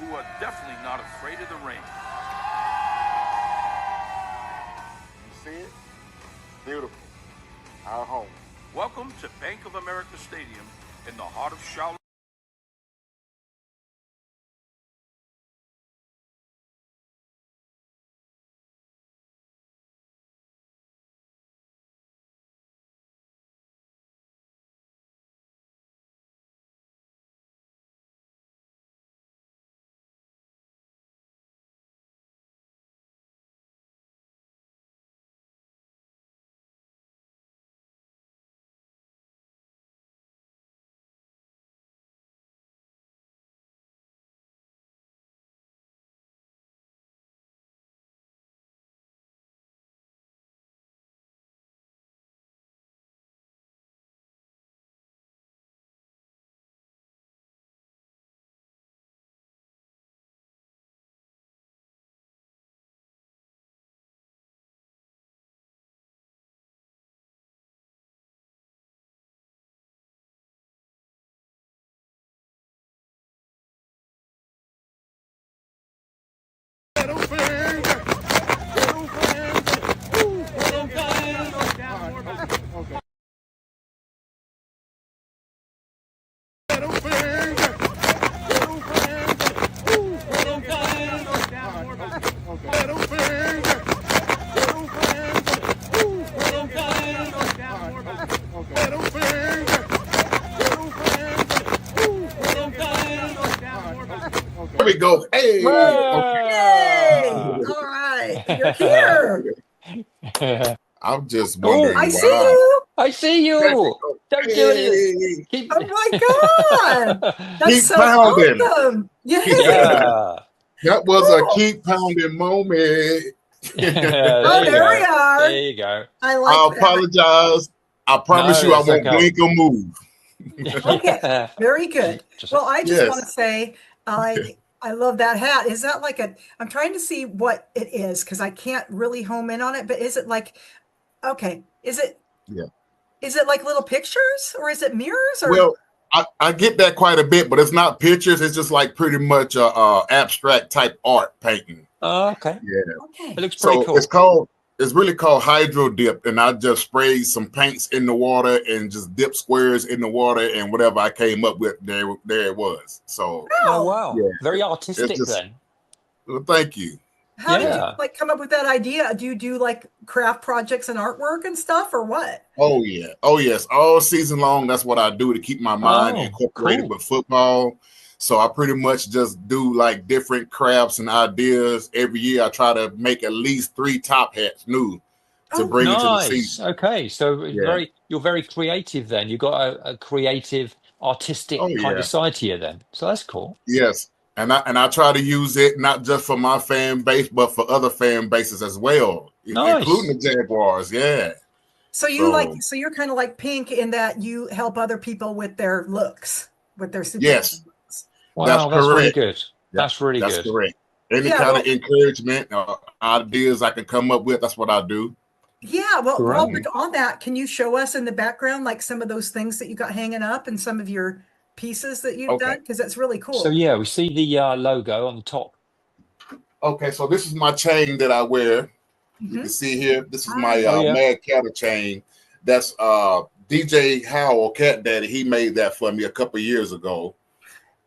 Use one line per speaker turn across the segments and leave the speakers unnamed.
who are definitely not afraid of the rain.
You see it? Beautiful. Our home.
Welcome to Bank of America Stadium in the heart of Charlotte.
There we go. Hey.
Yay! All right, you're here.
I'm just wondering.
I see you.
I see you. Don't do it. Keep...
Oh my God, that's
keep
so
pounding.
awesome.
Yeah.
That was a keep pounding moment.
Oh, there we are.
There you go.
I like
I
that.
apologize. I promise you I won't blink or move.
Okay, very good. Well, I just want to say I love that hat. Is that like I'm trying to see what it is because I can't really home in on it, but is it like, okay, is it like little pictures or is it mirrors? Or?
Well, I get that quite a bit, but it's not pictures. It's just like pretty much abstract type art painting.
Oh, okay.
Yeah.
Okay.
It looks pretty cool.
It's really called hydro dip, and I just sprayed some paints in the water and just dip squares in the water, and whatever I came up with, there it was. So,
oh wow,
yeah,
very artistic then.
Well, thank you.
How did you like come up with that idea? Do you do like craft projects and artwork and stuff, or what?
Oh yeah, oh yes, all season long. That's what I do to keep my mind incorporated with football. So I pretty much just do like different crafts and ideas. Every year I try to make at least 3 top hats new to bring into the season.
Okay, so you're very creative then. You've got a creative, artistic kind of side to you then. So that's cool.
Yes. And I try to use it not just for my fan base, but for other fan bases as well, including the Jaguars. Yeah.
So you're kind of like Pink in that you help other people with their looks, with their super.
Yes.
Wow, that's really good. That's really good.
That's correct. Any kind of encouragement or ideas I can come up with, that's what I do.
Yeah, well, while we're on that, can you show us in the background like some of those things that you got hanging up and some of your pieces that you've done? Because that's really cool.
So yeah, we see the logo on the top.
Okay, so this is my chain that I wear. You can see here. This is my Mad Cattle chain. That's DJ Howell, Cat Daddy. He made that for me a couple years ago.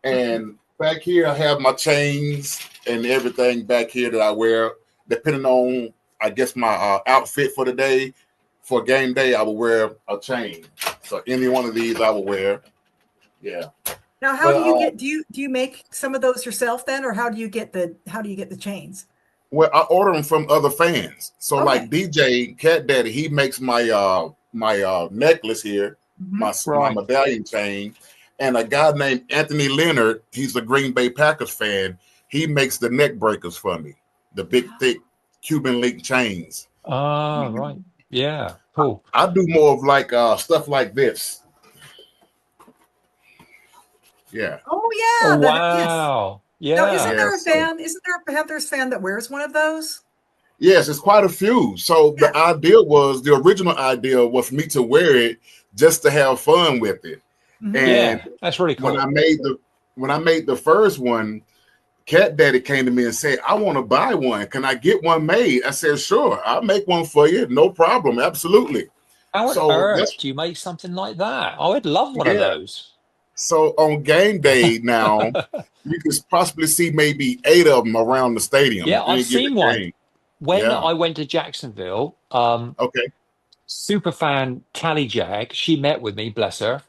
And back here, I have my chains and everything back here that I wear. Depending on, I guess, my outfit for the day, for game day, I will wear a chain. So any one of these I will wear. Yeah.
Now, how do you get? Do you make some of those yourself then, or how do you get the chains?
Well, I order them from other fans. So like DJ Cat Daddy, he makes my my necklace here, my medallion chain. And a guy named Anthony Leonard, he's a Green Bay Packers fan. He makes the neck breakers for me, the big, thick Cuban link chains.
Oh, right. Yeah, cool.
I do more of like stuff like this. Yeah.
Oh, yeah.
Oh, wow. Yeah.
Now, isn't there a fan? Isn't there a Panthers fan that wears one of those?
Yes, it's quite a few. So the original idea was for me to wear it just to have fun with it. And
that's really cool.
When I made the first one, Cat Daddy came to me and said, I want to buy one. Can I get one made? I said, sure, I'll make one for you. No problem. Absolutely.
How on
So
earth do you make something like that? I would love one of those.
So on game day now, you can possibly see maybe 8 of them around the stadium.
Yeah, I've seen one.
Game.
When I went to Jacksonville,
okay.
super fan Tally Jag, she met with me, bless her.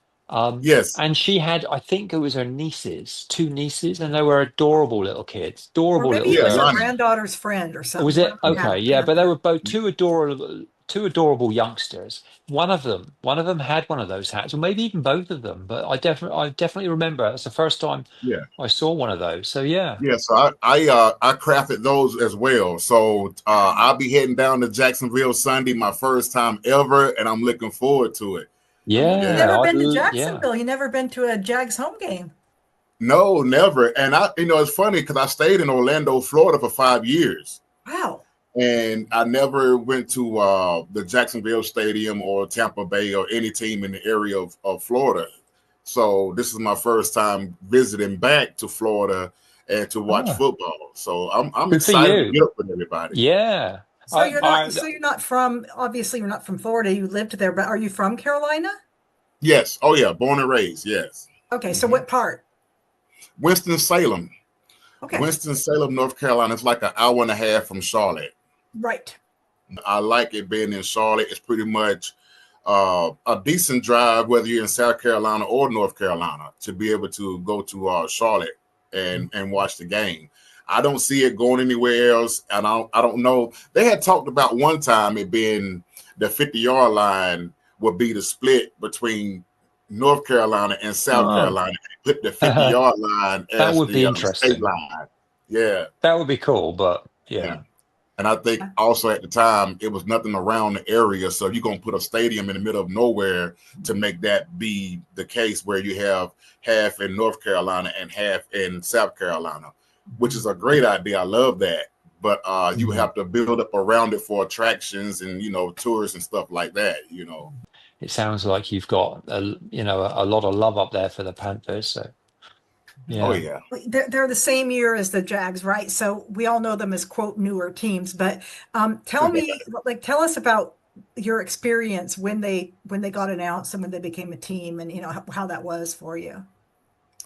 Yes.
And she had, I think it was her nieces, 2 nieces, and they were adorable little kids, adorable little
girls.
Maybe
it was her granddaughter's friend or something.
Was it? Okay, yeah, but they were both two adorable youngsters. One of them had one of those hats, or maybe even both of them. But I definitely remember that's the first time I saw one of those. So yeah.
So I crafted those as well. So I'll be heading down to Jacksonville Sunday, my first time ever, and I'm looking forward to it.
Yeah,
you've never been to Jacksonville. You've never been to a Jags home game.
No, never. And it's funny because I stayed in Orlando, Florida for 5 years.
Wow.
And I never went to the Jacksonville Stadium or Tampa Bay or any team in the area of Florida. So this is my first time visiting back to Florida and to watch football. So I'm excited to get up with everybody.
Yeah.
So you're not from, obviously you're not from Florida. You lived there, but are you from Carolina?
Yes. Oh yeah. Born and raised. Yes.
Okay. So what part?
Winston-Salem.
Okay.
Winston-Salem, North Carolina. It's like an hour and a half from Charlotte.
Right.
I like it being in Charlotte. It's pretty much a decent drive, whether you're in South Carolina or North Carolina, to be able to go to Charlotte and watch the game. I don't see it going anywhere else, and I don't know. They had talked about one time it being the 50-yard line would be the split between North Carolina and South Carolina. Put the 50-yard line as
that would be interesting.
State line. Yeah,
that would be cool. But yeah.
And I think also at the time it was nothing around the area, so you're gonna put a stadium in the middle of nowhere to make that be the case, where you have half in North Carolina and half in South Carolina, which is a great idea. I love that, but you have to build up around it for attractions and tours and stuff like that.
It sounds like you've got a lot of love up there for the Panthers. So. Yeah.
Oh yeah,
they're the same year as the Jags, right? So we all know them as quote newer teams. But tell us about your experience when they got announced and when they became a team, and how that was for you.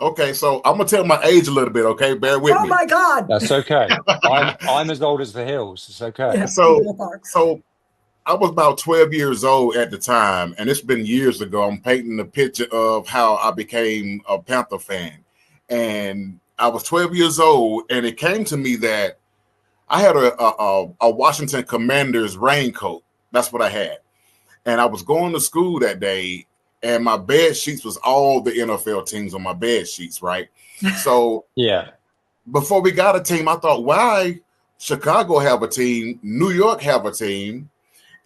Okay, so I'm gonna tell my age a little bit. Okay, bear with me.
Oh my God,
that's okay. I'm as old as the hills. It's okay.
Yeah,
so I was about 12 years old at the time, and it's been years ago. I'm painting a picture of how I became a Panther fan. And I was 12 years old, and it came to me that I had a Washington Commanders raincoat. That's what I had. And I was going to school that day, and my bed sheets was all the NFL teams on my bed sheets, right? So
yeah,
before we got a team, I thought, why Chicago have a team, New York have a team,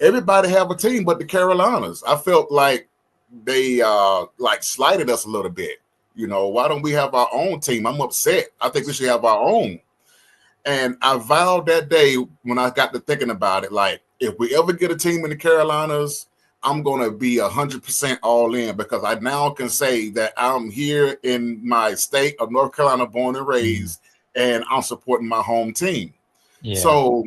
everybody have a team but the Carolinas? I felt like they slighted us a little bit. Why don't we have our own team? I'm upset. I think we should have our own. And I vowed that day when I got to thinking about it, like, if we ever get a team in the Carolinas, I'm going to be 100% all in, because I now can say that I'm here in my state of North Carolina, born and raised, and I'm supporting my home team. Yeah. So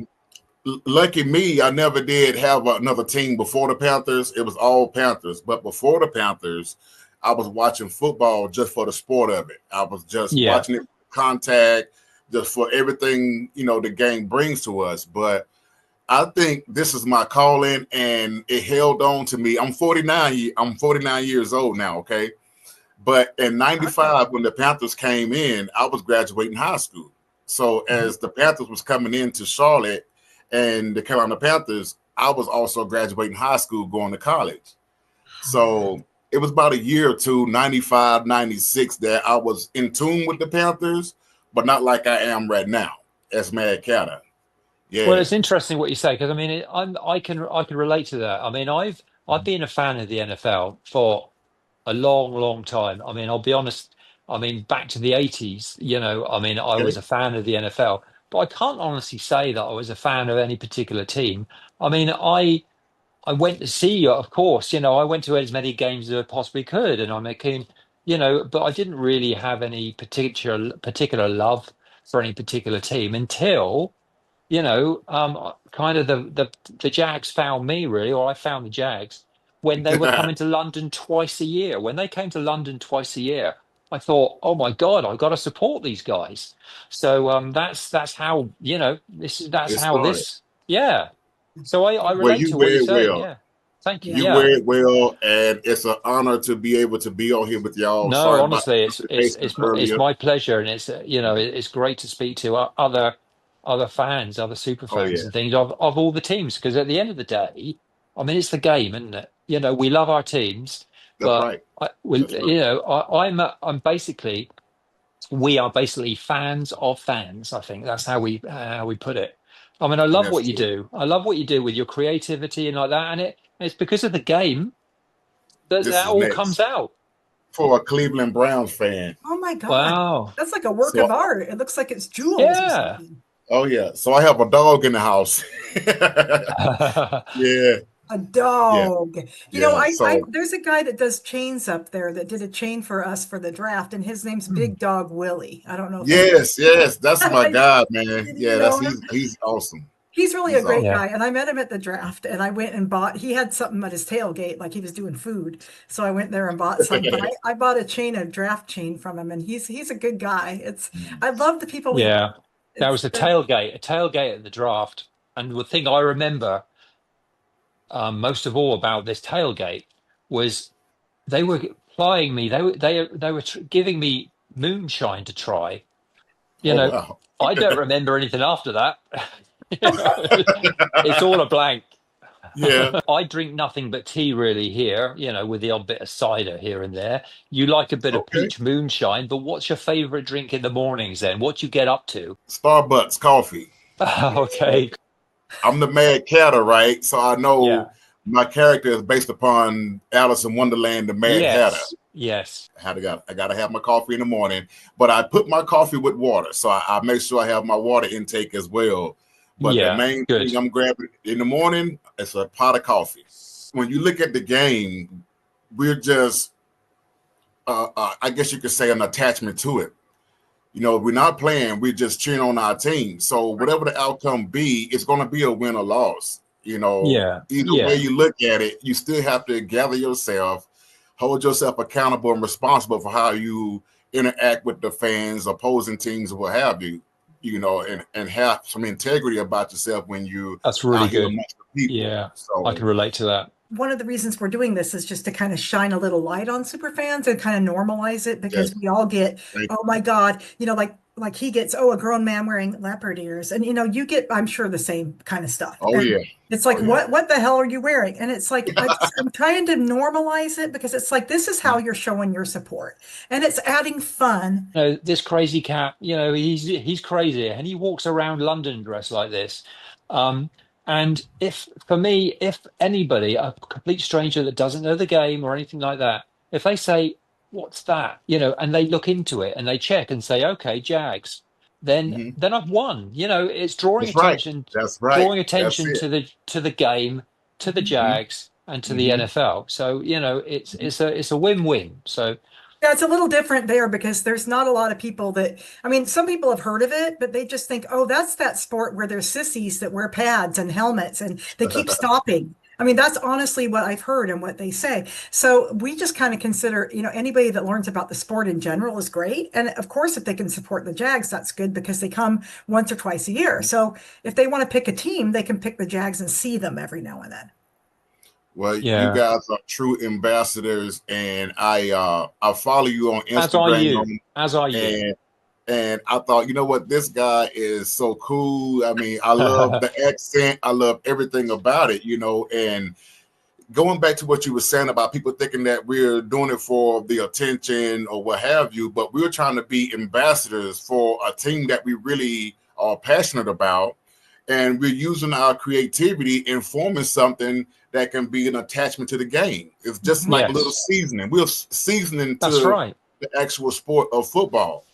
lucky me, I never did have another team before the Panthers. It was all Panthers. But before the Panthers, I was watching football just for the sport of it. I was just watching it for contact, just for everything, the game brings to us. But I think this is my calling, and it held on to me. I'm 49 years old now, okay? But in 95, when the Panthers came in, I was graduating high school. So as the Panthers was coming into Charlotte and the Carolina Panthers, I was also graduating high school, going to college. So it was about a year or two, 95, 96, that I was in tune with the Panthers, but not like I am right now as Mad Catter. Yeah.
Well, it's interesting what you say, because I mean, I can relate to that. I mean, I've been a fan of the NFL for a long, long time. I mean, I'll be honest. I mean, back to the 80s, I mean, I was a fan of the NFL, but I can't honestly say that I was a fan of any particular team. I mean, I went to see, of course, I went to as many games as I possibly could, and I'm a keen, but I didn't really have any particular love for any particular team until, you know, kind of the Jags found me really, or I found the Jags when they were coming to London twice a year. When they came to London twice a year, I thought, oh my God, I've got to support these guys. So that's how, you know, that's
It
how
started.
this, yeah. So I
Well,
relate
you
to what you're
wear it
saying.
well.
Yeah. Thank you.
You
Yeah.
wear it well, and it's an honor to be able to be on here with y'all.
No,
Sorry about
honestly,
the conversation
it's
earlier.
my pleasure, and it's you know it's great to speak to other fans, other super
Oh
fans,
yeah,
and things of all the teams. Because at the end of the day, I mean, it's the game, isn't it? You know, we love our teams,
that's
but
right. That's right.
you know, I'm basically we are basically fans of fans. I think that's how we put it. I mean, I
And
love
that's
what you
true.
do. I love what you do with your creativity and like that, and it's because of the game that
This
that
is
all comes
next
out.
for a Cleveland Browns fan.
Oh my God.
Wow.
That's like a work of
So,
art. It looks like it's jewels or
Yeah.
something.
oh yeah. So I have a dog in the house. Yeah,
A
yeah,
dog. You know,
yeah.
I
So
there's a guy that does chains up there that did a chain for us for the draft, and his name's
Hmm.
Big Dog Willie. I don't know if
yes, yes, that's my
you
guy, man.
you
Yeah, that's
know him.
he's awesome.
He's really a
He's
great
awesome.
Yeah.
guy, and I met him at the draft, and I went and bought. He had something at his tailgate, like he was doing food, so I went there and bought some. But I bought a chain, a draft chain from him, and he's a good guy. It's I love the people we have.
Yeah. That was a tailgate at the draft. And the thing I remember most of all about this tailgate was they were plying me. They were giving me moonshine to try. You
Oh
know,
wow.
I don't remember anything after that. You know, it's all a blank.
Yeah.
I drink nothing but tea really here, you know, with the odd bit of cider here and there. You like a bit of
Okay.
peach moonshine, but what's your favorite drink in the mornings then? What do you get up to?
Starbucks coffee.
Okay.
I'm the Mad Catter, right? So I
Yeah.
know my character is based upon Alice in Wonderland, the Mad Hatter.
Yes. Yes.
I gotta have my coffee in the morning, but I put my coffee with water, so I make sure I have my water intake as well. But the
Yeah.
main
Good.
thing I'm grabbing in the morning is a pot of coffee. When you look at the game, we're just, I guess you could say, an attachment to it. You know, we're not playing; we're just cheering on our team. So whatever the outcome be, it's going to be a win or loss. You know,
Yeah.
either way
Yeah.
you look at it, you still have to gather yourself, hold yourself accountable and responsible for how you interact with the fans, opposing teams, or what have you. You know, and have some integrity about yourself when you
That's really
out here
good.
amongst the people.
Yeah. I
So
can relate to that.
One of the reasons we're doing this is just to kind of shine a little light on super fans and kind of normalize it because
yes,
we all get,
thank
oh my God, you know, like he gets, oh, a grown man wearing leopard ears. And you know, you get, I'm sure, the same kind of stuff.
oh
And
yeah,
it's
oh
like,
yeah.
what the hell are you wearing? And it's like I'm trying to normalize it because it's like this is how you're showing your support. And it's adding fun.
You know, this crazy cat, you know, he's crazy and he walks around London dressed like this. Um, and if for me, if anybody, a complete stranger that doesn't know the game or anything like that, if they say, "What's that?" you know, and they look into it and they check and say, "Okay, Jags,"
Mhm.
then I've won. You know, it's
That's right. That's right.
drawing
That's
attention
it.
to the game, to the
Hmm.
Jags, and to the
Hmm.
NFL. So, you know, it's a win-win. So
Yeah, it's a little different there because there's not a lot of people that, I mean, some people have heard of it, but they just think, oh, that's that sport where there's sissies that wear pads and helmets and they keep stopping. I mean, that's honestly what I've heard and what they say. So we just kind of consider, you know, anybody that learns about the sport in general is great. And of course, if they can support the Jags, that's good because they come once or twice a year. So if they want to pick a team, they can pick the Jags and see them every now and then.
Well, you
yeah.
guys are true ambassadors, and I follow you on
As are
Instagram,
you. As are you.
and I thought, you know what, this guy is so cool. I mean, I love the accent, I love everything about it, you know. And going back to what you were saying about people thinking that we're doing it for the attention or what have you, but we're trying to be ambassadors for a team that we really are passionate about, and we're using our creativity in forming something that can be an attachment to the game. It's just like a little
Yes.
seasoning. We're seasoning
That's
to
right.
the actual sport of football.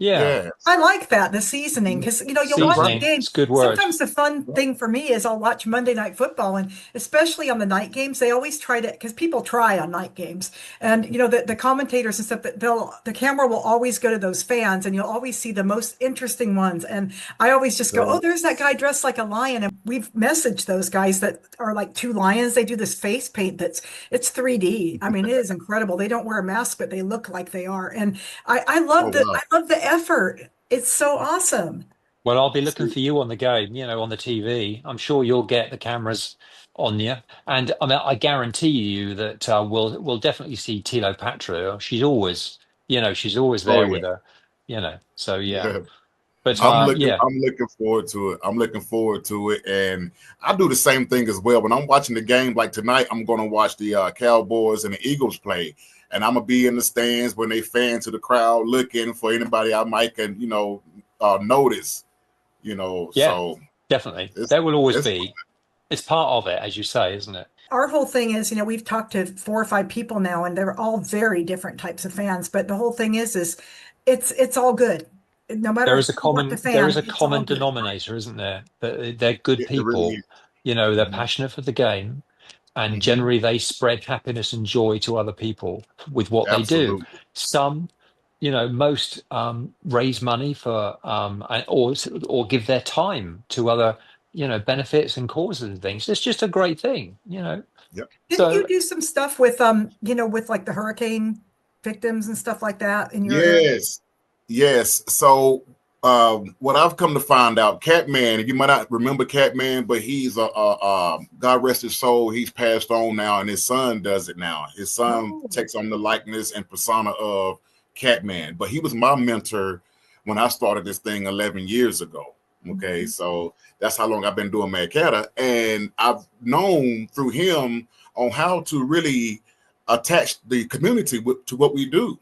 Yeah.
Yes.
I like that, the seasoning, because you'll watch the
Seasoning.
game.
It's a good word.
Sometimes the fun thing for me is I'll watch Monday Night Football, and especially on the night games, they always try to, because people try on night games, and the commentators and stuff, that the camera will always go to those fans, and you'll always see the most interesting ones. And I always just go, oh, there's that guy dressed like a lion, and we've messaged those guys that are like two lions. They do this face paint it's 3D. I mean, it is incredible. They don't wear a mask, but they look like they are, and I
Oh,
love
wow.
I love the effort. It's so awesome.
Well, I'll be looking for you on the game, on the TV. I'm sure you'll get the cameras on you. And I mean, I guarantee you that we'll definitely see Tilo Patra. She's always
Oh,
there
yeah.
with her, So yeah.
Yeah.
But
I'm
yeah.
looking forward to it. I'm looking forward to it. And I do the same thing as well. When I'm watching the game, like tonight, I'm going to watch the Cowboys and the Eagles play. And I'm going to be in the stands when they fan to the crowd looking for anybody I might can, notice,
Yeah,
so
definitely. There will always
it's
be. It's part of it, as you say, isn't it?
Our whole thing is, we've talked to 4 or 5 people now, and they're all very different types of fans. But the whole thing is it's all good. No matter
There is a
what the
common there is
fan,
a
it's all
common
good.
denominator, isn't there? That they're good
it really
people.
is.
They're
Mhm.
passionate for the game, and
Mhm.
generally they spread happiness and joy to other people with what they do.
Absolutely.
Some, most raise money for or give their time to other benefits and causes and things. It's just a great thing.
Yep.
Didn't you
So
do some stuff with with like the hurricane victims and stuff like that in your area?
Yes. Yes. So what I've come to find out, Catman, you might not remember Catman, but he's God rest his soul, he's passed on now, and his son does it now. His son
Oh.
takes on the likeness and persona of Catman, but he was my mentor when I started this thing 11 years ago. Okay, so that's how long I've been doing Mad Catter, and I've known through him on how to really attach the community to what we do.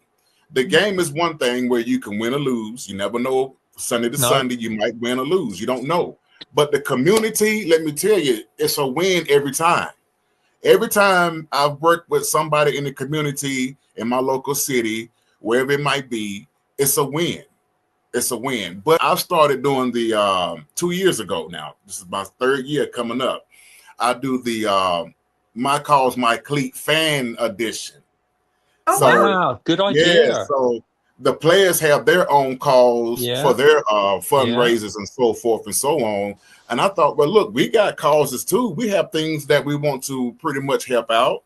The game is one thing where you can win or lose. You never know. Sunday to
no,
Sunday, you might win or lose. You don't know. But the community, let me tell you, it's a win every time. Every time I've worked with somebody in the community in my local city, wherever it might be, it's a win. It's a win. But I've started doing the 2 years ago now. This is my 3rd year coming up. I do the My Cause My Cleat fan edition.
Oh,
So
wow.
wow, good
yeah,
idea.
so the players have their own calls for
Yeah,
their
yeah.
fundraisers and so forth and so on. And I thought, well, look, we got causes too. We have things that we want to pretty much help out,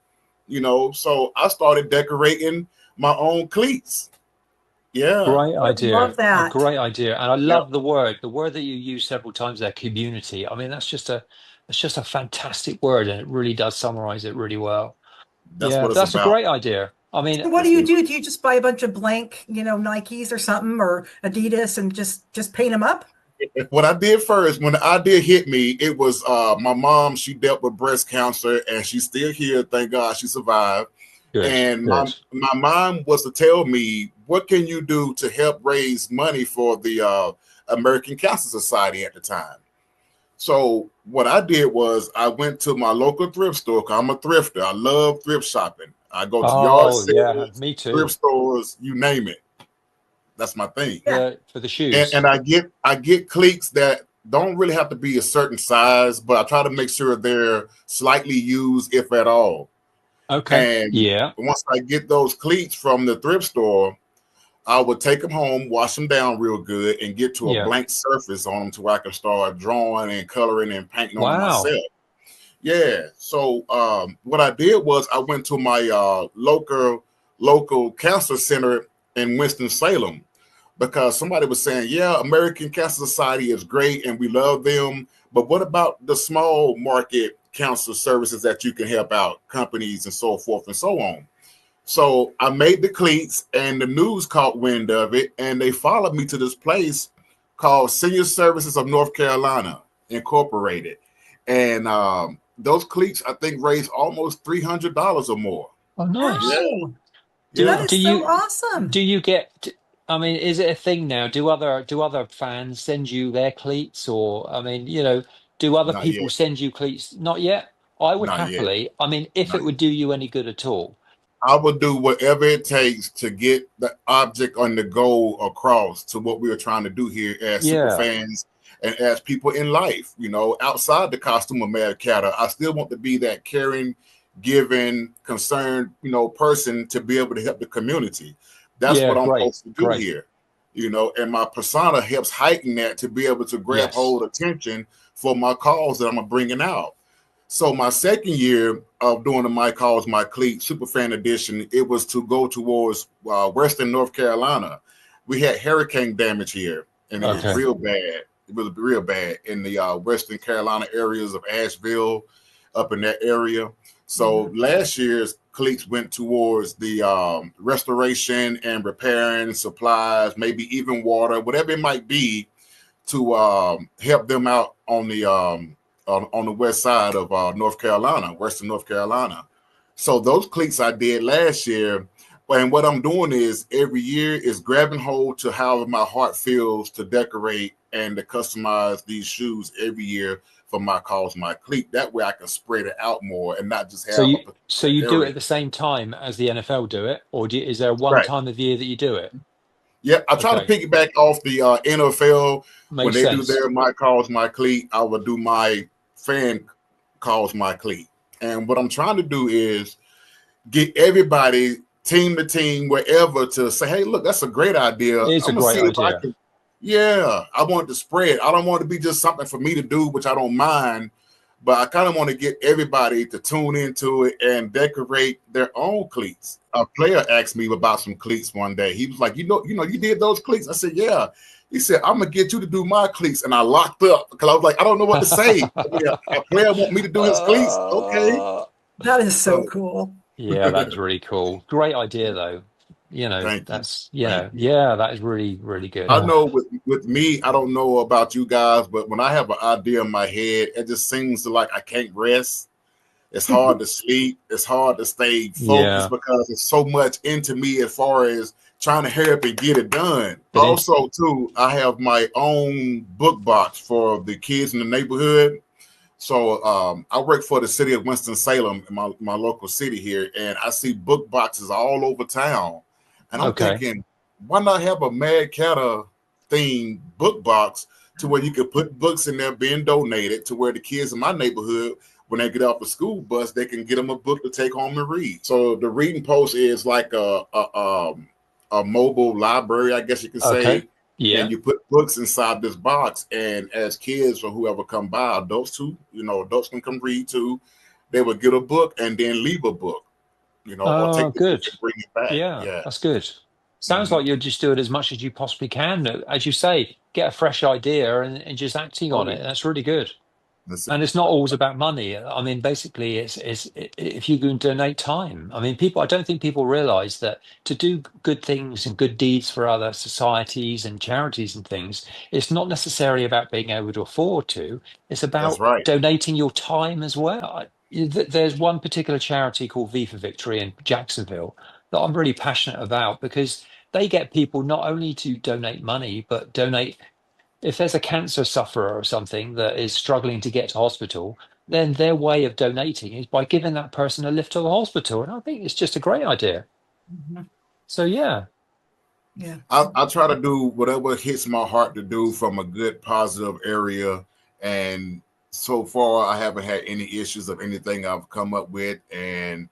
So I started decorating my own cleats. Yeah.
Great
I love
idea. A
that.
great idea. And I
Yeah.
love the word that you use several times there, community. I mean, that's just a fantastic word, and it really does summarize it really well.
That's
Yeah,
what it's
that's a
about.
great idea. I mean,
So what do
That's
you
what
do? Do you just buy a bunch of blank, Nikes or something, or Adidas, and just paint them up?
what I did first, when the idea hit me, it was my mom. She dealt with breast cancer, and she's still here. Thank God she survived.
good,
And
good.
my mom was to tell me, what can you do to help raise money for the American Cancer Society at the time? So what I did was I went to my local thrift store. 'Cause I'm a thrifter. I love thrift shopping. I go to yard
Oh, yeah,
sales,
me
thrift
too.
stores, you name it. That's my thing.
Yeah.
For the
And
shoes.
I get cleats that don't really have to be a certain size, but I try to make sure they're slightly used, if at all.
Okay.
And
Yeah,
once I get those cleats from the thrift store, I would take them home, wash them down real good, and get to a
yeah.
blank surface on them so I can start drawing and coloring and painting on them
Wow.
myself. Yeah. So what I did was I went to my local cancer center in Winston-Salem, because somebody was saying, yeah, American Cancer Society is great and we love them, but what about the small market cancer services that you can help out, companies and so forth and so on? So I made the cleats, and the news caught wind of it, and they followed me to this place called Senior Services of North Carolina Incorporated. And those cleats, I think, raised almost $300 or more.
Oh, nice.
Yeah.
Wow. That
Yeah.
is so awesome.
Do you get, I mean, is it a thing now? Do other fans send you their cleats, or I mean, do other
Not
people
yet.
send you cleats? Not yet. I would
Not yet.
happily, I mean, if
Not
it would do you any good at all,
I will do whatever it takes to get the object on the goal across to what we are trying to do here as super fans and as people in life. You know, outside the costume of Mad Catter, I still want to be that caring, giving, concerned, you know, person to be able to help the community. That's what I'm supposed to do here. You know, and my persona helps heighten that to be able to grab hold attention for my cause that I'm bringing out. So my second year of doing the My Cause, My Cleat Superfan Edition, it was to go towards Western North Carolina. We had hurricane damage here, and it was real bad. It was real bad in the Western Carolina areas of Asheville, up in that area. So last year's cleats went towards the restoration and repairing supplies, maybe even water, whatever it might be, to help them out on the west side of North Carolina, Western North Carolina. So those cleats I did last year, and what I'm doing is every year is grabbing hold to how my heart feels to decorate and to customize these shoes every year for My Cause, My Cleat. That way I can spread it out more and not just have
so you do it at the same time as the NFL do it, or is there one time of year that you do it?
Yeah, I try to piggyback off the NFL. When they do their My Cause, My Cleat, I will do my fan cause, My Cleat. And what I'm trying to do is get everybody, team to team, wherever, to say, hey, look, that's a great idea.
It's a great idea.
I want to spread. I don't want it to be just something for me to do, which I don't mind, but I kind of want to get everybody to tune into it and decorate their own cleats. A player asked me about some cleats one day. He was like, you did those cleats? I said, yeah. He said, I'm going to get you to do my cleats. And I locked up because I was like, I don't know what to say. A player want me to do his cleats. Okay.
That is so cool.
Yeah, that's really cool. Great idea, though. You know, that is really, really good.
I know with me, I don't know about you guys, but when I have an idea in my head, it just seems like I can't rest. It's hard to sleep. It's hard to stay focused because it's so much into me as far as trying to hurry up and get it done. Also, too, I have my own book box for the kids in the neighborhood. So I work for the city of Winston-Salem, my local city here, and I see book boxes all over town. And I'm thinking, why not have a Mad Catter themed book box to where you could put books in there being donated to where the kids in my neighborhood, when they get off the school bus, they can get them a book to take home and read. So the reading post is like a mobile library, I guess you could say.
Yeah.
And you put books inside this box, and as kids or whoever come by, adults too, adults can come read too. They would get a book and then leave a book, or take the book and bring it back.
Yeah, that's good. Sounds like you'll just do it as much as you possibly can. As you say, get a fresh idea and just acting on it. That's really good. And it's not always about money. I mean, basically, it's if you can donate time. I mean, I don't think people realize that to do good things and good deeds for other societies and charities and things, it's not necessarily about being able to afford to. It's about donating your time as well. There's one particular charity called V for Victory in Jacksonville that I'm really passionate about because they get people not only to donate money, but donate. If there's a cancer sufferer or something that is struggling to get to hospital, then their way of donating is by giving that person a lift to the hospital. And I think it's just a great idea. So, yeah.
I try to do whatever hits my heart to do from a good, positive area. And so far, I haven't had any issues of anything I've come up with. And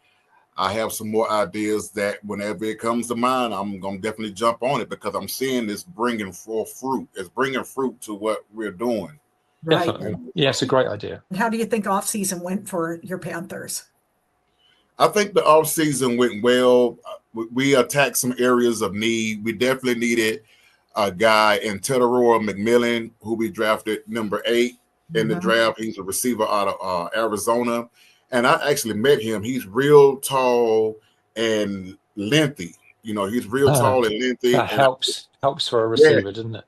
I have some more ideas that whenever it comes to mind, I'm going to definitely jump on it because I'm seeing this bringing forth fruit. It's bringing fruit to what we're doing.
Right.
Definitely. Yeah, it's a great idea.
How do you think off-season went for your Panthers?
I think the off-season went well. We attacked some areas of need. We definitely needed a guy in Teteroa McMillan, who we drafted number 8 in the draft. He's a receiver out of Arizona. And I actually met him. He's real tall and lengthy. He's real tall and lengthy.
That helps for a receiver, doesn't it?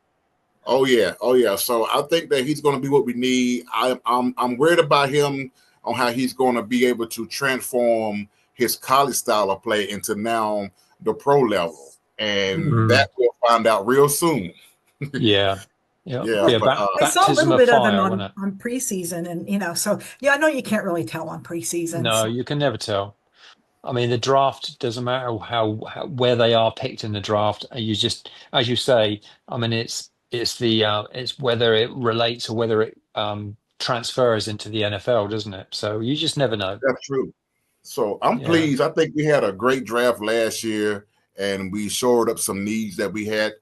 Oh yeah. So I think that he's going to be what we need. I'm worried about him on how he's going to be able to transform his college style of play into now the pro level, and that we'll find out real soon.
I saw a little bit of him on preseason, and so I know you can't really tell on preseason.
No, you can never tell. I mean, the draft doesn't matter where they are picked in the draft. You just, as you say, I mean, it's whether it relates or whether it transfers into the NFL, doesn't it? So you just never know.
That's true. So I'm
Yeah.
pleased. I think we had a great draft last year, and we shored up some needs that we had,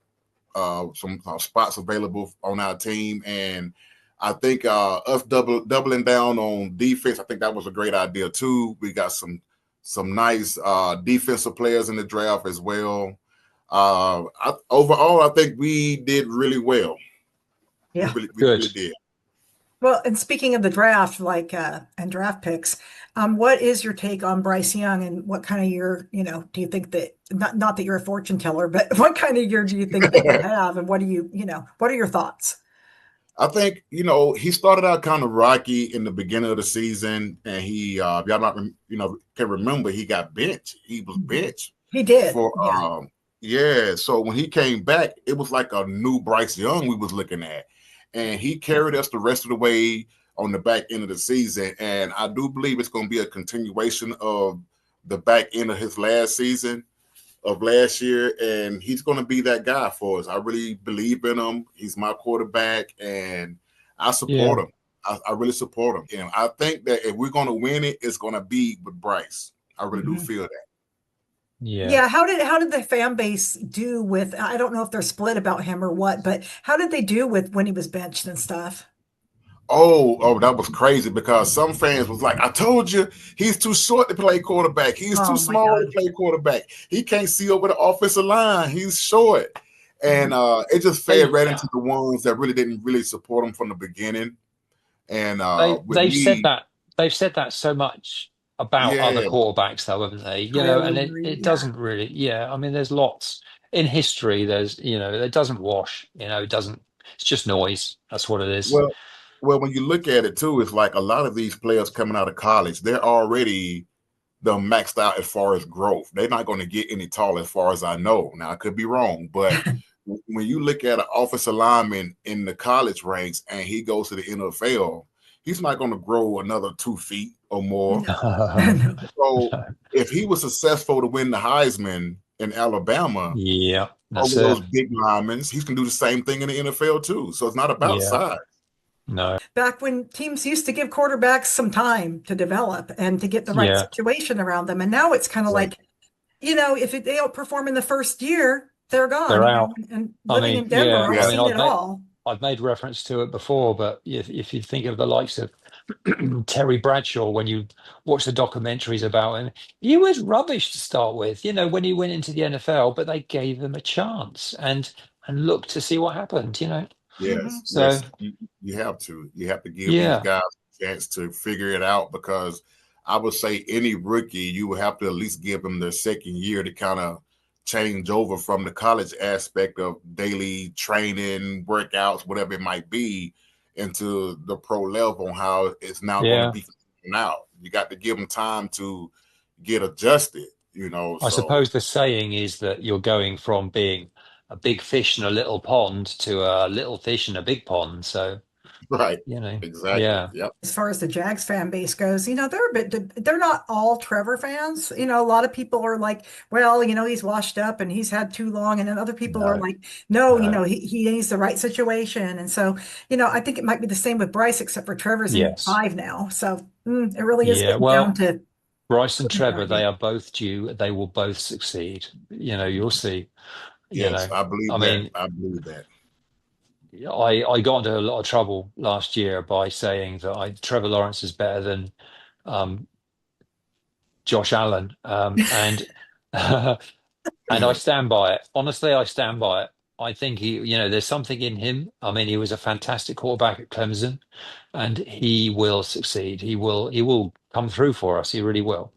some spots available on our team, and I think us doubling down on defense, I think that was a great idea too. We got some nice defensive players in the draft as well. Overall, I think we did really well.
Yeah,
we really did.
Well, and speaking of the draft, like and draft picks, what is your take on Bryce Young, and what kind of year, do you think that not that you're a fortune teller, but what kind of year do you think that he'll have, and what are your thoughts?
I think, he started out kind of rocky in the beginning of the season, and he, y'all not, can remember, he got benched. He was benched.
He did.
So when he came back, it was like a new Bryce Young we was looking at, and he carried us the rest of the way on the back end of the season. And I do believe it's going to be a continuation of the back end of his last season of last year, and he's going to be that guy for us. I really believe in him. He's my quarterback, and I support him. I really support him. And I think that if we're going to win it, it's going to be with Bryce. I really do feel that.
Yeah. How did the fan base do with, I don't know if they're split about him or what, but how did they do with when he was benched and stuff?
Oh, that was crazy, because some fans was like, I told you, he's too short to play quarterback. He's too small to play quarterback. He can't see over the offensive line. He's short. And it just fed right into the ones that really didn't really support him from the beginning. And
they've said that so much about other quarterbacks, though, haven't they? And it doesn't really. I mean, there's lots in history. There's, it doesn't wash. It doesn't. It's just noise. That's what it is.
Well, when you look at it too, it's like a lot of these players coming out of college, they're already maxed out as far as growth. They're not going to get any taller, as far as I know. Now, I could be wrong, but when you look at an offensive lineman in the college ranks and he goes to the NFL, he's not going to grow another 2 feet or more. So if he was successful to win the Heisman in Alabama, over those big linemen, he's going to do the same thing in the NFL too. So it's not about size.
No.
Back when teams used to give quarterbacks some time to develop and to get the right situation around them. And now it's kind of like, if they don't perform in the first year, they're gone.
They're out.
And living in Denver, I've seen it all.
I've made reference to it before, but if you think of the likes of Terry Bradshaw, when you watch the documentaries about him, he was rubbish to start with, when he went into the NFL, but they gave him a chance and looked to see what happened,
Yes,
so
you have to give these guys a chance to figure it out, because I would say any rookie, you would have to at least give them their second year to kind of change over from the college aspect of daily training, workouts, whatever it might be, into the pro level on how it's now going to be now. You got to give them time to get adjusted,
I suppose the saying is that you're going from being a big fish in a little pond to a little fish in a big pond. So,
exactly.
Yep.
As far as the Jags fan base goes, they're not all Trevor fans. A lot of people are like, well, he's washed up and he's had too long. And then other people are like, no, he needs the right situation. And so, I think it might be the same with Bryce, except for Trevor's in 5 now. So it really is getting down to
Bryce and Trevor. They are both due. They will both succeed. You'll see.
Yes, I believe that. I believe that.
I got into a lot of trouble last year by saying that Trevor Lawrence is better than Josh Allen, and and I stand by it. Honestly, I stand by it. I think there's something in him. I mean, he was a fantastic quarterback at Clemson, and he will succeed. He will come through for us. He really will.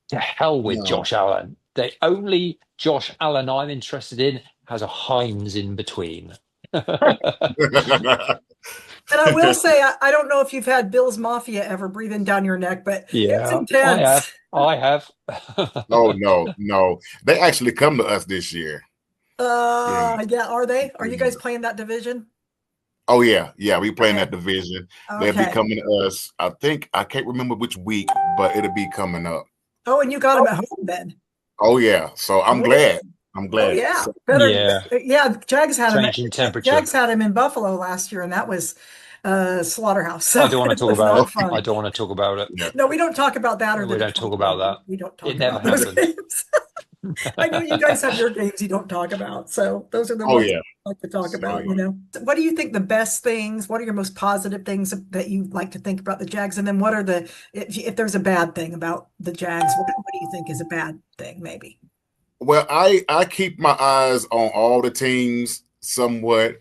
To hell with Josh Allen. The only Josh Allen I'm interested in has a Heinz in between.
And I will say, I don't know if you've had Bill's Mafia ever breathing down your neck, but it's intense.
I have.
Oh, no. They actually come to us this year.
Are they? Are you guys playing that division?
Oh, yeah. We playing that division. They'll be coming to us. I think, I can't remember which week, but it'll be coming up.
Oh, and you got him at home then.
Oh yeah. So I'm
Oh,
glad. I'm
oh
glad.
yeah.
So,
Better.
Yeah,
Yeah.
changing temperature.
Jags had him in Buffalo last year, and that was slaughterhouse.
I
So
don't want to
it
talk
was
about
not
it.
fun.
I don't want to talk about it.
yeah.
No, we don't talk about that or the
We don't talk
Detroit
about
game.
that.
We don't
It
talk
never
about those
happened.
games. I know you guys have your games you don't talk about. So those are the
Oh
ones
yeah.
I like to talk
So
about, you know. What do you think the best things, what are your most positive things that you like to think about the Jags? And then what are the, if there's a bad thing about the Jags, what do you think is a bad thing, maybe?
well, I keep my eyes on all the teams somewhat,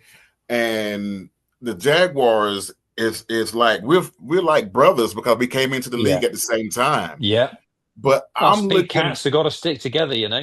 and the Jaguars is like we're like brothers because we came into the
Yeah,
league at the same time.
yeah.
But
Us
I'm
big
looking.
cats have got to stick together, you know.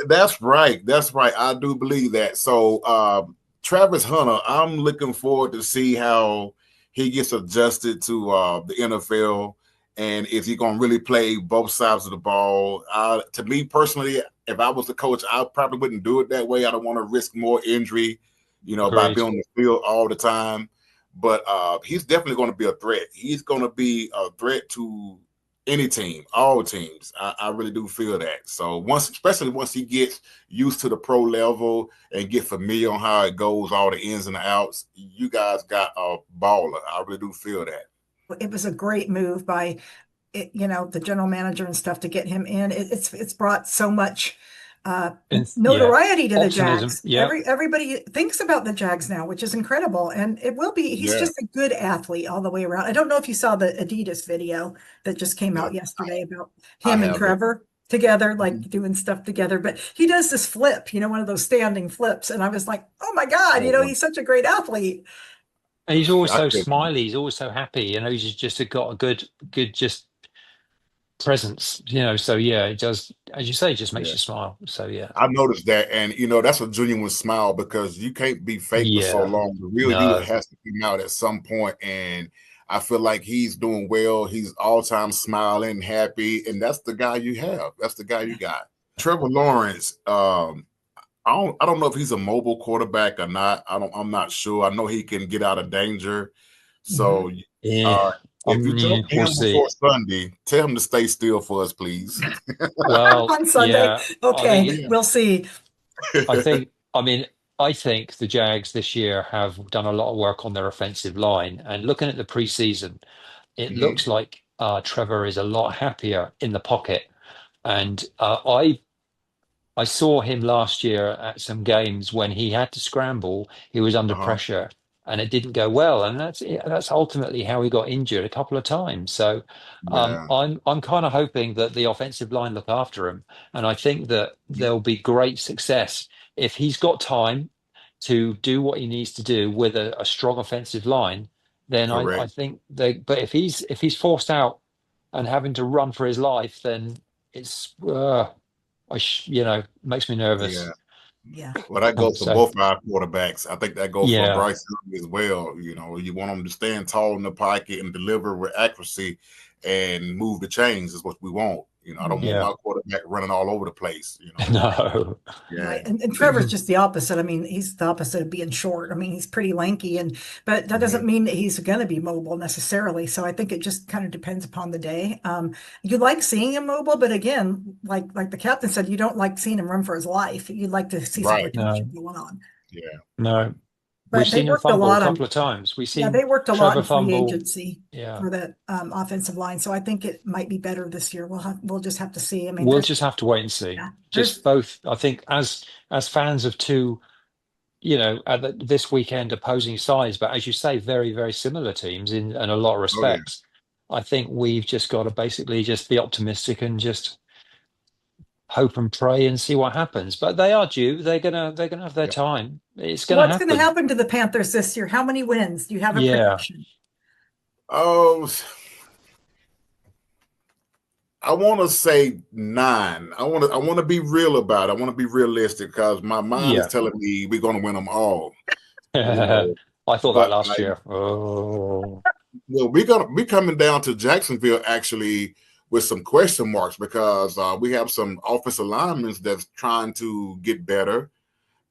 That's right. That's right. I do believe that. So Travis Hunter, I'm looking forward to see how he gets adjusted to the NFL and is he going to really play both sides of the ball. To me personally, if I was the coach, I probably wouldn't do it that way. I don't want to risk more injury, by
Agreed.
being on the field all the time. But he's definitely going to be a threat. He's going to be a threat to any team, all teams. I really do feel that. So especially once he gets used to the pro level and get familiar on how it goes, all the ins and the outs, you guys got a baller. I really do feel that.
It was a great move by, the general manager and stuff to get him in. It's brought so much
And yeah,
notoriety to the
optimism.
Jags.
Yeah,
Everybody thinks about the Jags now, which is incredible. And it will be, he's
Yeah,
just a good athlete all the way around. I don't know if you saw the Adidas video that just came
yeah,
out yesterday about
I
him and
have it.
Trevor together, like doing stuff together. But he does this flip, one of those standing flips. And I was like, oh my God,
Oh,
he's such a great athlete.
and he's always
I
so
could,
smiley. He's always so happy. You know, he's just got a good just presence. You know, so yeah, it does, as you say, it just makes
yeah.
you smile. So yeah,
I noticed that, and that's a genuine smile because you can't be fake for so
yeah,
long. The real you
no,
has to come out at some point, and I feel like he's doing well. He's all time smiling, happy, and that's the guy you have. That's the guy you got. Trevor Lawrence. I don't know if he's a mobile quarterback or not. I'm not sure. I know he can get out of danger. So
yeah.
if you talk
Yeah,
to
we'll
him before
see.
Sunday, tell him to stay still for us, please.
Well,
On Sunday.
yeah, I think
Okay, we'll see.
I think, I mean, I think the Jags this year have done a lot of work on their offensive line. And looking at the preseason, it
Mhm.
looks like Trevor is a lot happier in the pocket. And I saw him last year at some games when he had to scramble, he was under
Uh-huh.
pressure and it didn't go well. And that's ultimately how he got injured a couple of times. So
Yeah.
I'm kind of hoping that the offensive line look after him. And I think that there'll be great success if he's got time to do what he needs to do with a strong offensive line, then I
Correct.
think but if he's forced out and having to run for his life, then it's makes me
Yeah.
nervous.
Yeah.
Well, that goes for
So
both our quarterbacks. I think that goes for
yeah,
Bryce Young as well. You want them to stand tall in the pocket and deliver with accuracy and move the chains is what we want. I don't want
Mhm.
yeah,
my quarterback running all over the place.
no,
Yeah.
Right. And Trevor's just the opposite. I mean, he's the opposite of being short. I mean, he's pretty lanky but that doesn't
Mhm.
mean that he's going to be mobile necessarily. So I think it just kind of depends upon the day. You like seeing him mobile, but again, like the captain said, you don't like seeing him run for his life. You'd like to see some
Right.
protection
no,
going on.
Yeah.
no. We've
But they
seen him
worked a
fumble a
lot on,
couple of times. We've
yeah,
seen
they worked a lot
Trevor
in free
fumble.
agency
Yeah,
for that offensive line. So I think it might be better this year. We'll just have to see. I mean,
we'll just have to wait and see. Just
there's
both, I think, as fans of two, this weekend opposing sides, but as you say, very, very similar teams in a lot of
Oh yeah.
respects. I think we've just got to basically just be optimistic and just hope and pray and see what happens. But they are due. They're gonna have their
Yeah.
time. It's gonna
what's going to
happen.
happen to the Panthers this year? How many wins? Do you have a
Yeah.
prediction?
Oh, I want to say 9. I want to be real about it. I want to be realistic because my mind is
Yeah.
telling me we're going to win them all. You
I
know,
thought that
but
last year. Oh,
we coming down to Jacksonville actually with some question marks because we have some offensive linemen that's trying to get better,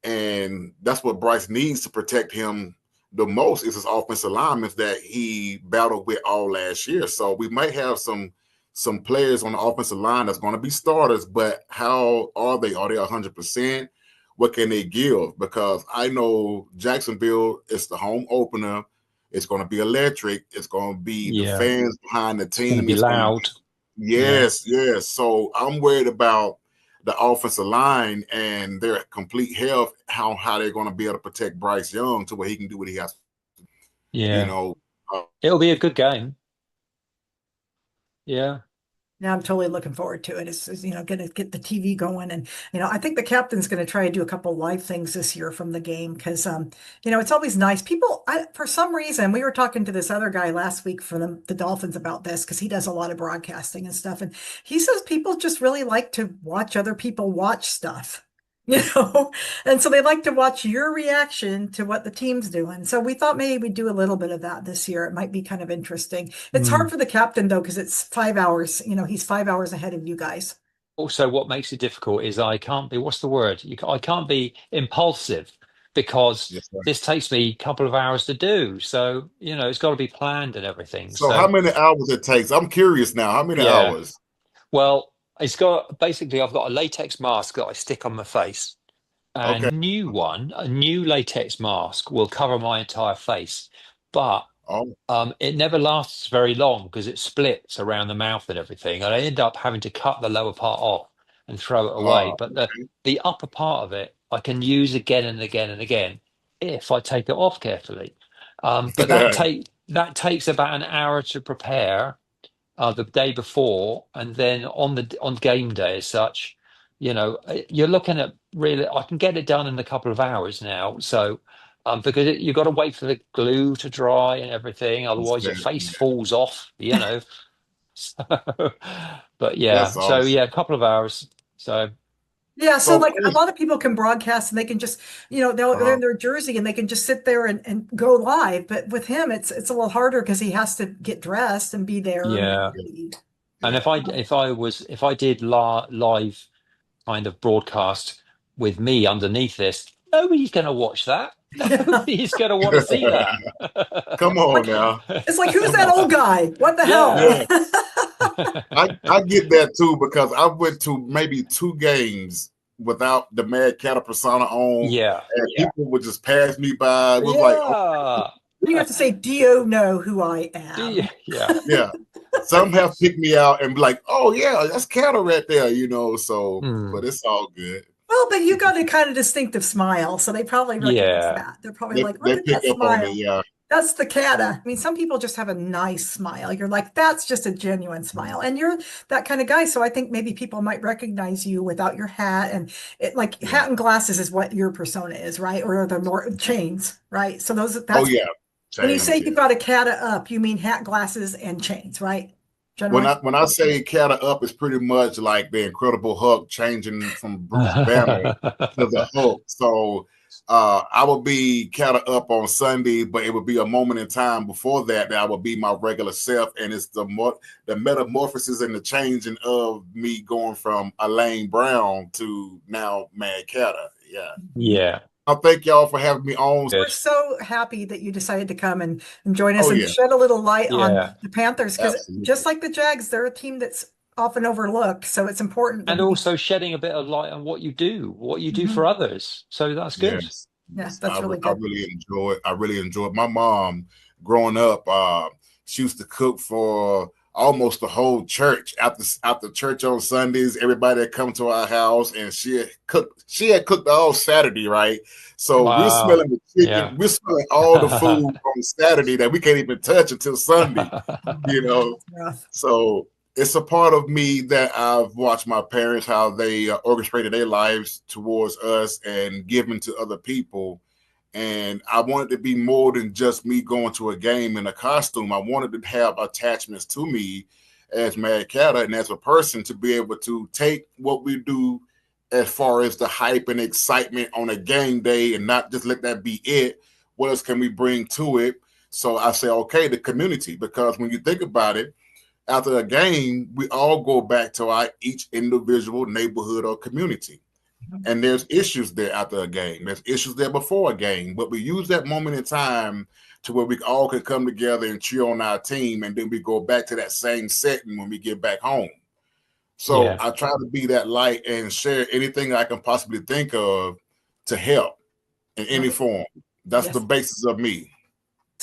and that's what Bryce needs to protect him the most is his offensive linemen that he battled with all last year. So we might have some some players on the offensive line that's going to be starters, but how are they? Are they 100%? What can they give? Because I know Jacksonville is the home opener. It's going to be electric. It's going to be the fans behind the team.
It's going to be loud.
Yes. So I'm worried about the offensive line and their complete health, how they're going to be able to protect Bryce Young to where he can do what he has to do.
Yeah.
You know,
it'll be a good game. Yeah.
Yeah, I'm totally looking forward to it. It's going to get the TV going. And, I think the captain's going to try to do a couple live things this year from the game because, it's always nice. People, for some reason, we were talking to this other guy last week from the Dolphins about this because he does a lot of broadcasting and stuff. And he says people just really like to watch other people watch stuff. And so they like to watch your reaction to what the team's doing. So we thought maybe we'd do a little bit of that this year. It might be kind of interesting. It's hard for the captain though, because it's 5 hours, he's 5 hours ahead of you guys.
Also, what makes it difficult is I can't be, what's the word? I can't be impulsive because this takes me a couple of hours to do. So, it's got to be planned and everything.
So how many hours it takes? I'm curious now. How many hours?
Well, it's got basically I've got a latex mask that I stick on my face. And a new latex mask will cover my entire face. But it never lasts very long because it splits around the mouth and everything. And I end up having to cut the lower part off and throw it away. But the upper part of it I can use again and again and again if I take it off carefully. But that takes about an hour to prepare. The day before, and then on game day as such, you're looking at really. I can get it done in a couple of hours now. So, because you've got to wait for the glue to dry and everything, otherwise your face falls off. So, but yeah, so yeah, a couple of hours. So.
Yeah, so like a lot of people can broadcast and they can just, they're in their jersey and they can just sit there and go live. But with him, it's a little harder because he has to get dressed and be there.
Yeah. And if I did live kind of broadcast with me underneath this, nobody's going to watch that. Nobody's going to want to see that.
Come on now.
It's like, who's that old guy? What the hell?
I get that too because I went to maybe 2 games without the Mad Cattle persona on. And people would just pass me by. It was like,
you have to say, do you know who I am?
Yeah. Some have picked me out and be like, oh yeah, that's Cattle right there, so but it's all good.
Well, but you got a kind of distinctive smile, so they probably recognize that. They're probably like, look at that smile. That's the Cata. I mean, some people just have a nice smile. You're like, that's just a genuine smile. And you're that kind of guy. So I think maybe people might recognize you without your hat. And hat and glasses is what your persona is, right? Or the more chains, right? So that's when you say you've got a Cata up, you mean hat, glasses, and chains, right? Generally?
When I say Cata up, it's pretty much like the Incredible Hulk changing from Bruce Banner to the Hulk. So I would be Cata up on Sunday, but it would be a moment in time before that I would be my regular self, and it's the metamorphosis and the changing of me going from Alain Brown to now Mad Cata.
Yeah.
I thank y'all for having me on.
We're so happy that you decided to come and join us and shed a little light on the Panthers because just like the Jags, they're a team that's often overlooked. So it's important.
And also shedding a bit of light on what you do for others. So that's good.
Yes, that's really good.
I really enjoy it. My mom, growing up, she used to cook for almost the whole church after church on Sundays. Everybody that come to our house, and she had cooked all Saturday, right? So we're smelling the chicken, we're smelling all the food on Saturday that we can't even touch until Sunday, So it's a part of me that I've watched my parents, how they orchestrated their lives towards us and giving to other people. And I wanted to be more than just me going to a game in a costume. I wanted to have attachments to me as Mad Cata and as a person to be able to take what we do as far as the hype and excitement on a game day and not just let that be it. What else can we bring to it? So I say, okay, the community, because when you think about it, after a game, we all go back to our each individual neighborhood or community. And there's issues there after a game. There's issues there before a game. But we use that moment in time to where we all can come together and cheer on our team, and then we go back to that same setting when we get back home. So I try to be that light and share anything I can possibly think of to help in any form. That's the basis of me.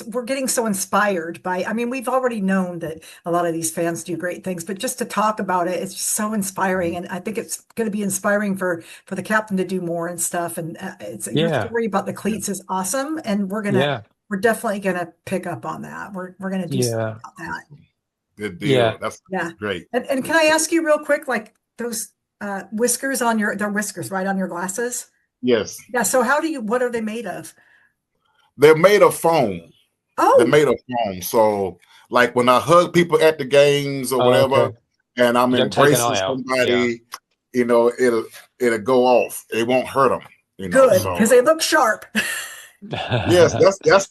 We're getting so inspired by, I mean, we've already known that a lot of these fans do great things, but just to talk about it, it's just so inspiring. And I think it's going to be inspiring for the captain to do more and stuff. And your story about the cleats is awesome. And we're definitely going to pick up on that. We're going to do something about that.
Good deal. That's great.
And can I ask you real quick, like those whiskers on they're whiskers, right, on your glasses?
Yes.
Yeah. So what are they made of?
They're made of foam.
Oh,
they're made of foam. So like when I hug people at the games or whatever, and I'm embracing somebody, you know, it'll go off. It won't hurt them. You know,
good, because they look sharp.
Yes,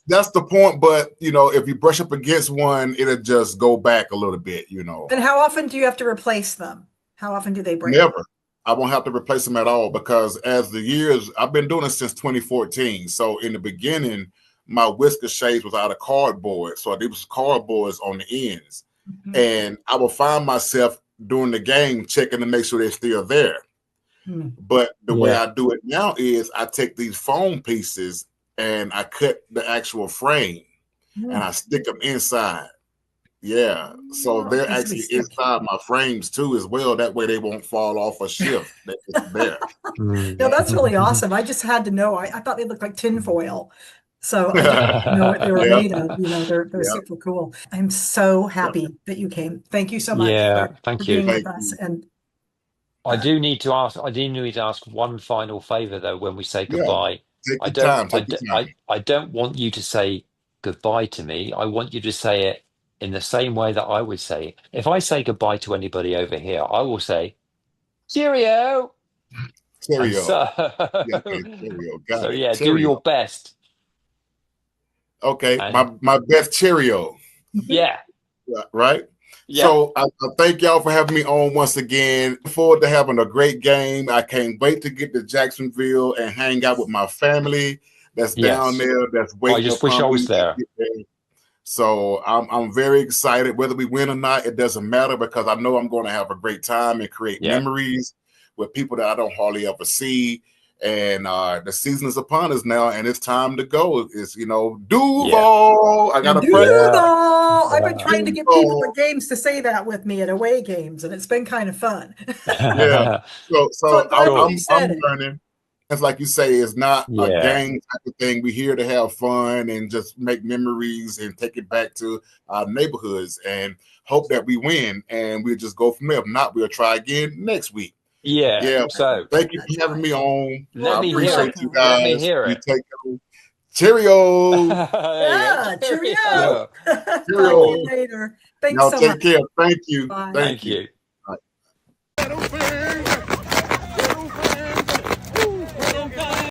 that's the point. But you know, if you brush up against one, it'll just go back a little bit. You know.
And how often do you have to replace them? How often do they break?
Never. I won't have to replace them at all, because as the years, I've been doing it since 2014. So in the beginning, my whisker shades was out of cardboard. So there was cardboards on the ends. And I would find myself during the game checking to make sure they're still there. But the way I do it now is I take these foam pieces and I cut the actual frame and I stick them inside. Yeah, so they're actually inside my frames too as well. That way they won't fall off a shift. They're just there.
No, that's really awesome. I just had to know. I thought they looked like tinfoil. So I didn't know what they were made of. You know, they're super cool. I'm so happy that you came. Thank you so much for being with us. And
I do need to ask one final favor though when we say goodbye.
Take your time.
I don't want you to say goodbye to me. I want you to say it in the same way that I would say it. If I say goodbye to anybody over here, I will say, cheerio.
Cheerio.
Cheerio. Do your best.
Okay, my best cheerio.
Yeah.
Right?
Yeah.
So I thank y'all for having me on once again. Look forward to having a great game. I can't wait to get to Jacksonville and hang out with my family that's down there, that's waiting.
I just wish I was there.
So I'm very excited. Whether we win or not, it doesn't matter, because I know I'm going to have a great time and create memories with people that I don't hardly ever see. And the season is upon us now, and it's time to go. It's, you know, Duval. I got to pray.
I've been trying to get people at games to say that with me at away games, and it's been kind of fun.
So I'm learning. It's like you say, it's not a game type of thing. We're here to have fun and just make memories and take it back to our neighborhoods and hope that we win, and we'll just go from there. If not, we'll try again next week.
Yeah. So
thank you for having me on.
I appreciate
you guys.
Let me hear it.
Cheerio.
Cheerio.
Cheerio.
Talk to you later. Thanks so much.
Take care. Thank you.
Bye.
Thank you.